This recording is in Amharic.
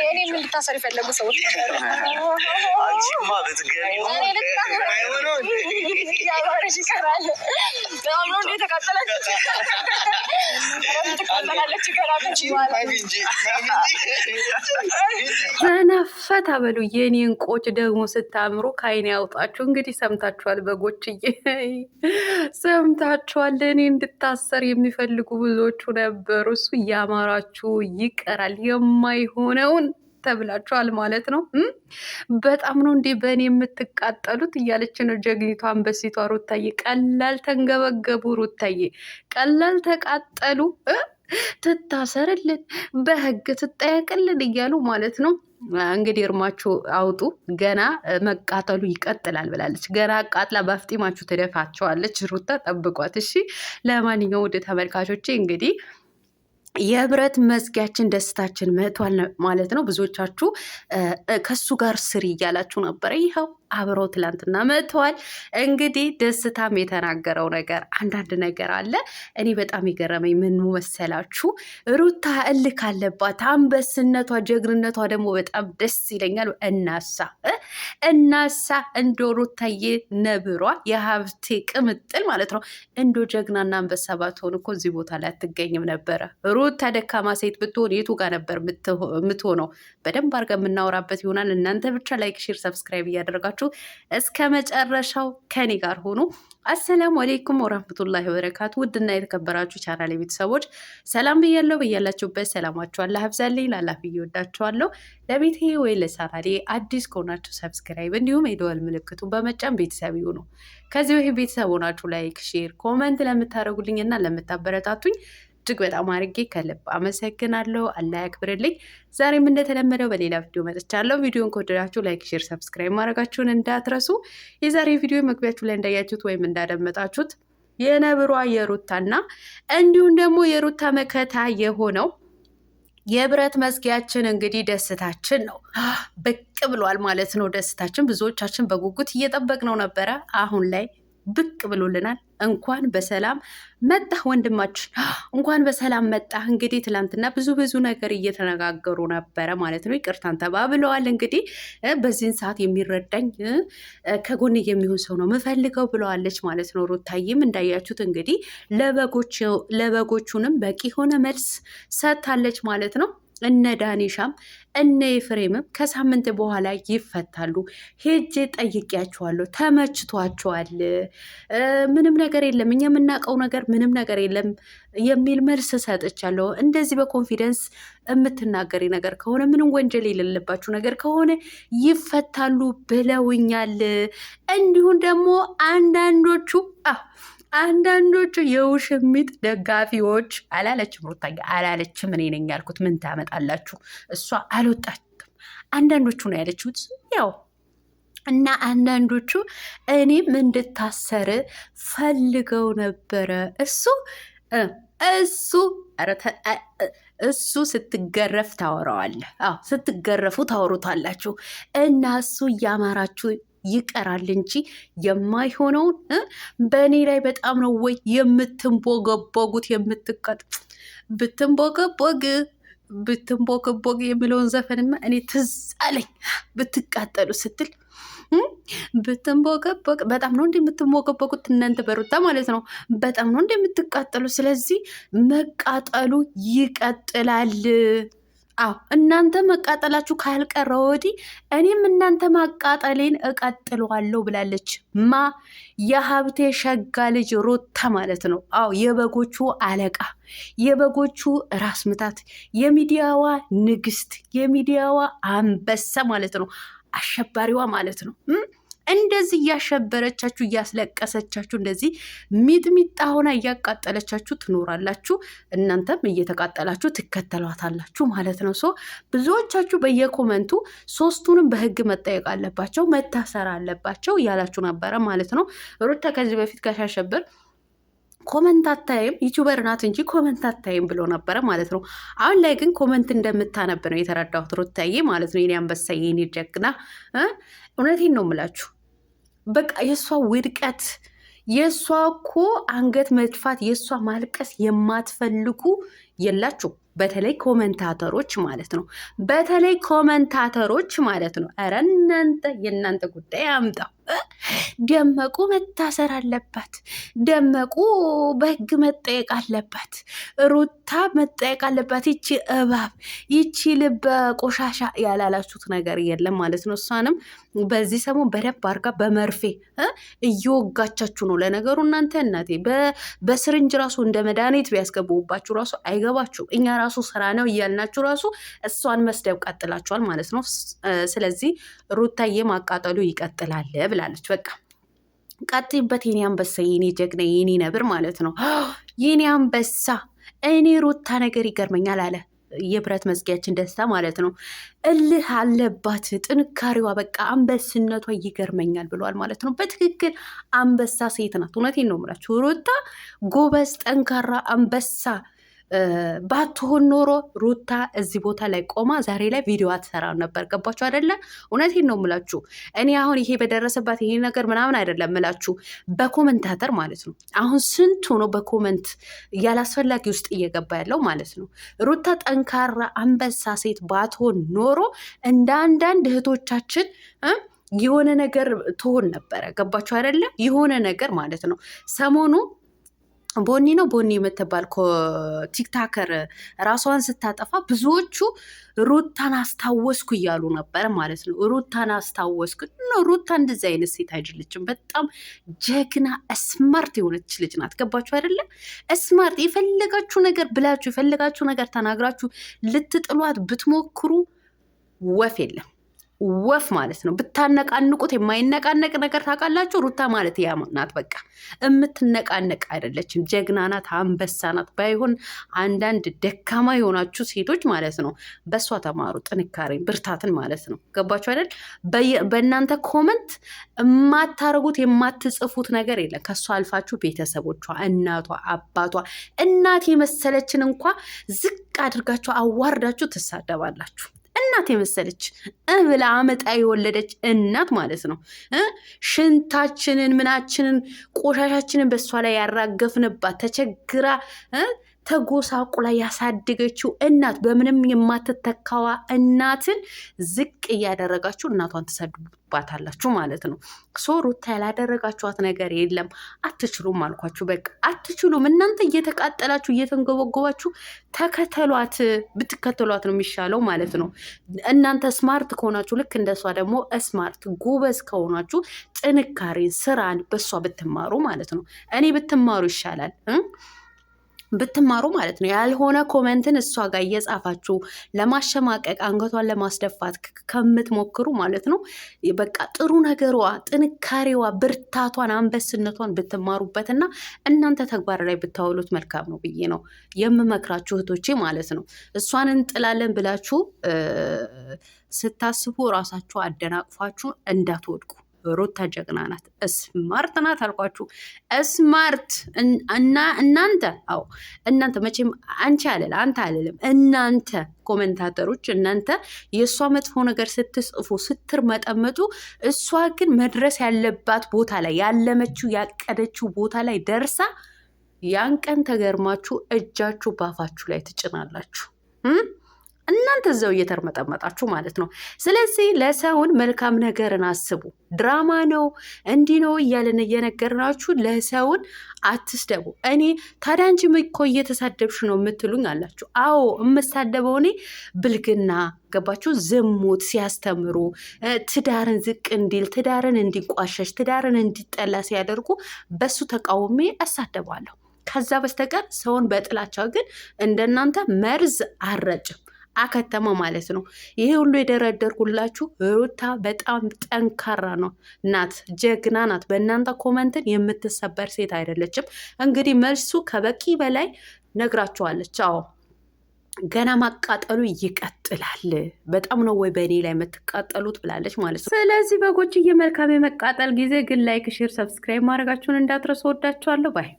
እኔ ምን ልታሰር የፈለጉ ሰዎች አንቺማ ብትገቢ ያባረሽ ይቀራል። በጣም ነው ተቃጠለች ዘነፈታ በሉ የኔ እንቆች ደግሞ ስታምሩ ከአይን ያውጣችሁ። እንግዲህ ሰምታችኋል፣ በጎችዬ ሰምታችኋል። እኔ እንድታሰር የሚፈልጉ ብዙዎቹ ነበሩ። እሱ እያማራችሁ ይቀራል የማይሆነውን ተብላችኋል ማለት ነው። በጣም ነው እንዲህ በእኔ የምትቃጠሉት እያለች ነው ጀግኒቷ አንበሲቷ ሩታዬ። ቀላል ተንገበገቡ ሩታዬ፣ ቀላል ተቃጠሉ። ትታሰርልን በህግ ትጠየቅልን እያሉ ማለት ነው። እንግዲህ እርማችሁ አውጡ። ገና መቃጠሉ ይቀጥላል ብላለች። ገና አቃጥላ በአፍጢማችሁ ትደፋቸዋለች። ሩታ ጠብቋት እሺ። ለማንኛውም ወደ ተመልካቾቼ እንግዲህ የብረት መዝጊያችን ደስታችን መቷል ማለት ነው። ብዙዎቻችሁ ከሱ ጋር ስሪ እያላችሁ ነበረ። ይኸው አብረው ትላንትና መጥተዋል። እንግዲህ ደስታም የተናገረው ነገር አንዳንድ ነገር አለ። እኔ በጣም የገረመኝ ምን መሰላችሁ? ሩታ እልክ አለባት። አንበስነቷ ጀግንነቷ ደግሞ በጣም ደስ ይለኛል። እናሳ እንዶ ሩታዬ ነብሯ የሀብቴ ቅምጥል ማለት ነው። እንዶ ጀግናና አንበሳ ባትሆን እኮ እዚህ ቦታ ላይ አትገኝም ነበረ። ሩታ ደካማ ሴት ብትሆን የቱ ጋር ነበር የምትሆነው? በደንብ አድርገን የምናወራበት ይሆናል። እናንተ ብቻ ላይክ፣ ሼር፣ ሰብስክራይብ እያደረጋችሁ እስከ መጨረሻው ከኔ ጋር ሆኖ። አሰላሙ አሌይኩም ወራህመቱላሂ ወበረካቱ። ውድና የተከበራችሁ ቻናል ቤተሰቦች ሰላም ብያለሁ። በያላችሁበት ሰላማችሁ አላህ ያብዛልኝ። ላላፍ እየወዳችኋለሁ። ለቤቴ ወይ ለቻናሌ አዲስ ከሆናችሁ ሰብስክራይብ እንዲሁም የደወል ምልክቱን በመጫን ቤተሰብ ይሁኑ። ከዚህ በፊት ቤተሰብ ሆናችሁ ላይክ፣ ሼር፣ ኮመንት ለምታደርጉልኝ እና ለምታበረታቱኝ እጅግ በጣም አድርጌ ከልብ አመሰግናለሁ። አላህ ያክብርልኝ። ዛሬም እንደተለመደው በሌላ ቪዲዮ መጥቻለሁ። ቪዲዮን ከወደዳችሁ ላይክ፣ ሼር፣ ሰብስክራይብ ማድረጋችሁን እንዳትረሱ። የዛሬ ቪዲዮ መግቢያችሁ ላይ እንዳያችሁት ወይም እንዳደመጣችሁት የነብሯ የሩታና እንዲሁም ደግሞ የሩታ መከታ የሆነው የብረት መዝጊያችን እንግዲህ ደስታችን ነው ብቅ ብሏል ማለት ነው። ደስታችን ብዙዎቻችን በጉጉት እየጠበቅነው ነበረ። አሁን ላይ ብቅ ብሎልናል። እንኳን በሰላም መጣ ወንድማችን፣ እንኳን በሰላም መጣ። እንግዲህ ትላንትና ብዙ ነገር እየተነጋገሩ ነበረ ማለት ነው። ይቅርታን ተባብለዋል። እንግዲህ በዚህን ሰዓት የሚረዳኝ ከጎን የሚሆን ሰው ነው የምፈልገው ብለዋለች ማለት ነው። ሩታዬም እንዳያችሁት እንግዲህ ለበጎቹንም በቂ የሆነ መልስ ሰጥታለች ማለት ነው። እነ ዳኒሻም እነ ኤፍሬምም ከሳምንት በኋላ ይፈታሉ። ሄጄ ጠይቄያቸዋለሁ፣ ተመችቷቸዋል፣ ምንም ነገር የለም፣ እኛ የምናውቀው ነገር ምንም ነገር የለም የሚል መልስ ሰጥቻለሁ። እንደዚህ በኮንፊደንስ የምትናገሪ ነገር ከሆነ ምንም ወንጀል የሌለባችሁ ነገር ከሆነ ይፈታሉ ብለውኛል። እንዲሁም ደግሞ አንዳንዶቹ የውሽሚት ደጋፊዎች አላለችም ሩታዬ አላለችም። እኔ ነኝ ያልኩት። ምን ታመጣላችሁ? እሷ አልወጣችም። አንዳንዶቹ ነው ያለችሁት። ያው እና አንዳንዶቹ እኔም እንድታሰር ፈልገው ነበረ። እሱ ስትገረፍ ታወራዋለህ። ስትገረፉ ታወሩታላችሁ። እና እሱ እያማራችሁ ይቀራል እንጂ የማይሆነውን በእኔ ላይ በጣም ነው ወይ የምትንቦገቦጉት? ብትንቦገቦግ የሚለውን ዘፈንማ እኔ ትዝ አለኝ። ብትቃጠሉ ስትል ብትንቦገቦግ በጣም ነው እንደምትንቦገቦጉት እናንተ በሩታ ማለት ነው። በጣም ነው እንደምትቃጠሉ። ስለዚህ መቃጠሉ ይቀጥላል። እናንተ መቃጠላችሁ ካልቀረ ወዲህ እኔም እናንተ ማቃጠሌን እቀጥለዋለሁ ብላለች። የሀብቴ ሸጋ ልጅ ሩታ ማለት ነው። የበጎቹ አለቃ፣ የበጎቹ ራስ ምታት፣ የሚዲያዋ ንግስት፣ የሚዲያዋ አንበሳ ማለት ነው። አሸባሪዋ ማለት ነው። እንደዚህ እያሸበረቻችሁ እያስለቀሰቻችሁ እንደዚህ ሚጥሚጣ ሆና እያቃጠለቻችሁ ትኖራላችሁ። እናንተም እየተቃጠላችሁ ትከተሏታላችሁ ማለት ነው። ብዙዎቻችሁ በየኮመንቱ ሶስቱንም በህግ መጠየቅ አለባቸው፣ መታሰር አለባቸው እያላችሁ ነበረ ማለት ነው። ሩታ ከዚህ በፊት ጋሻሸብር ኮመንት አታይም፣ ዩቲዩበር ናት እንጂ ኮመንት አታይም ብሎ ነበረ ማለት ነው። አሁን ላይ ግን ኮመንት እንደምታነብ ነው የተረዳሁት ሩታዬ ማለት ነው። የኔ አንበሳ፣ የኔ ጀግና፣ እውነቴን ነው የምላችሁ። በቃ የእሷ ውድቀት፣ የእሷ እኮ አንገት መድፋት፣ የእሷ ማልቀስ የማትፈልጉ የላችሁ። በተለይ ኮመንታተሮች ማለት ነው። በተለይ ኮመንታተሮች ማለት ነው። ኧረ የእናንተ ጉዳይ አምጣው። ደመቁ መታሰር አለባት። ደመቁ በህግ መጠየቅ አለባት። ሩታ መጠየቅ አለባት። ይቺ እባብ፣ ይቺ ልበ ቆሻሻ ያላላችሁት ነገር የለም ማለት ነው። እሷንም በዚህ ሰሞን በደንብ አድርጋ በመርፌ እየወጋቻችሁ ነው። ለነገሩ እናንተ እናቴ በስርንጅ ራሱ እንደ መድኃኒት ቢያስገቡባችሁ ራሱ አይገባችሁም። እኛ ራሱ ስራ ነው እያልናችሁ ራሱ እሷን መስደብ ቀጥላችኋል ማለት ነው። ስለዚህ ሩታዬ ማቃጠሉ ይቀጥላል ብላለች። በቃ ቀጥይበት የኔ አንበሳ፣ የኔ ጀግና፣ የኔ ነብር ማለት ነው። የኔ አንበሳ። እኔ ሩታ ነገር ይገርመኛል አለ የብረት መዝጊያችን ደስታ ማለት ነው። እልህ አለባት፣ ጥንካሬዋ በቃ አንበስነቷ ይገርመኛል ብለዋል ማለት ነው። በትክክል አንበሳ ሴት ናት። እውነቴን ነው የምላችሁ። ሩታ ጎበዝ፣ ጠንካራ አንበሳ ባትሆን ኖሮ ሩታ እዚህ ቦታ ላይ ቆማ ዛሬ ላይ ቪዲዮ አትሰራም ነበር። ገባችሁ አይደለ? እውነቴን ነው የምላችሁ። እኔ አሁን ይሄ በደረሰባት ይሄ ነገር ምናምን አይደለም የምላችሁ፣ በኮመንታተር ማለት ነው። አሁን ስንቱ ነው በኮመንት ያላስፈላጊ ውስጥ እየገባ ያለው ማለት ነው። ሩታ ጠንካራ አንበሳ ሴት ባትሆን ኖሮ እንደ አንዳንድ እህቶቻችን የሆነ ነገር ትሆን ነበረ። ገባችሁ አይደለ? የሆነ ነገር ማለት ነው። ሰሞኑ ቦኒ የምትባል ቲክታከር ራሷን ስታጠፋ ብዙዎቹ ሩታን አስታወስኩ እያሉ ነበረ ማለት ነው። ሩታን አስታወስኩ ነው። ሩታ እንደዚህ አይነት ሴት አይደለችም። በጣም ጀግና ስማርት የሆነች ልጅ ናት። ገባችሁ አይደለም? ስማርት የፈለጋችሁ ነገር ብላችሁ የፈለጋችሁ ነገር ተናግራችሁ ልትጥሏት ብትሞክሩ ወፍ የለም። ወፍ ማለት ነው። ብታነቃንቁት የማይነቃነቅ ነገር ታውቃላችሁ። ሩታ ማለት ያ ናት። በቃ የምትነቃነቅ አይደለችም። ጀግና ናት፣ አንበሳ ናት። ባይሆን አንዳንድ ደካማ የሆናችሁ ሴቶች ማለት ነው በእሷ ተማሩ፣ ጥንካሬ ብርታትን ማለት ነው። ገባችሁ አይደል? በእናንተ ኮመንት የማታረጉት የማትጽፉት ነገር የለም። ከእሷ አልፋችሁ ቤተሰቦቿ፣ እናቷ፣ አባቷ፣ እናት የመሰለችን እንኳ ዝቅ አድርጋችሁ አዋርዳችሁ ትሳደባላችሁ። እናት የመሰለች ብላ አመጣ የወለደች እናት ማለት ነው። ሽንታችንን ምናችንን ቆሻሻችንን በእሷ ላይ ያራገፍንባት ተቸግራ ተጎሳቁላ ያሳደገችው እናት በምንም የማትተካዋ እናትን ዝቅ እያደረጋችሁ እናቷን ትሰድቡባታላችሁ ማለት ነው። ሩታ ያላደረጋችኋት ነገር የለም። አትችሉም አልኳችሁ። በቃ አትችሉም። እናንተ እየተቃጠላችሁ እየተንገበገባችሁ ተከተሏት። ብትከተሏት ነው የሚሻለው ማለት ነው። እናንተ ስማርት ከሆናችሁ ልክ እንደሷ ደግሞ ስማርት ጎበዝ ከሆናችሁ ጥንካሬን፣ ስራን በሷ ብትማሩ ማለት ነው። እኔ ብትማሩ ይሻላል ብትማሩ ማለት ነው። ያልሆነ ኮመንትን እሷ ጋር እየጻፋችሁ ለማሸማቀቅ አንገቷን ለማስደፋት ከምትሞክሩ ማለት ነው። በቃ ጥሩ ነገሯ፣ ጥንካሬዋ፣ ብርታቷን፣ አንበስነቷን ብትማሩበትና እናንተ ተግባር ላይ ብታውሉት መልካም ነው ብዬ ነው የምመክራችሁ እህቶቼ ማለት ነው። እሷን እንጥላለን ብላችሁ ስታስቡ ራሳችሁ አደናቅፋችሁ እንዳትወድቁ። ሩታ ጀግና ናት፣ ስማርት ናት አልኳችሁ። ስማርት እና እናንተ መቼም አንቺ አለል አንተ አለልም እናንተ ኮመንታተሮች እናንተ የእሷ መጥፎ ነገር ስትጽፉ ስትርመጠመጡ፣ እሷ ግን መድረስ ያለባት ቦታ ላይ ያለመችው ያቀደችው ቦታ ላይ ደርሳ ያን ቀን ተገርማችሁ እጃችሁ ባፋችሁ ላይ ትጭናላችሁ። እናንተ እዛው እየተርመጠመጣችሁ ማለት ነው። ስለዚህ ለሰውን መልካም ነገርን አስቡ። ድራማ ነው እንዲህ ነው እያለን እየነገርናችሁ ለሰውን አትስደቡ። እኔ ታዲያ አንቺ እኮ እየተሳደብሽ ነው የምትሉኝ አላችሁ። አዎ የምሳደበው እኔ ብልግና፣ ገባችሁ? ዝሙት ሲያስተምሩ፣ ትዳርን ዝቅ እንዲል፣ ትዳርን እንዲቋሸሽ፣ ትዳርን እንዲጠላ ሲያደርጉ በሱ ተቃውሜ እሳደባለሁ። ከዛ በስተቀር ሰውን በጥላቻ ግን እንደናንተ መርዝ አረጭም አከተማ ማለት ነው። ይሄ ሁሉ የደረደርኩላችሁ ሩታ በጣም ጠንካራ ነው ናት፣ ጀግና ናት። በእናንተ ኮመንትን የምትሰበር ሴት አይደለችም። እንግዲህ መልሱ ከበቂ በላይ ነግራችኋለች። አዎ ገና ማቃጠሉ ይቀጥላል። በጣም ነው ወይ በእኔ ላይ የምትቃጠሉት ብላለች ማለት ነው። ስለዚህ በጎችዬ መልካም የመቃጠል ጊዜ። ግን ላይክ፣ ሼር፣ ሰብስክራይብ ማድረጋችሁን እንዳትረሱ። ወዳችኋለሁ ባይ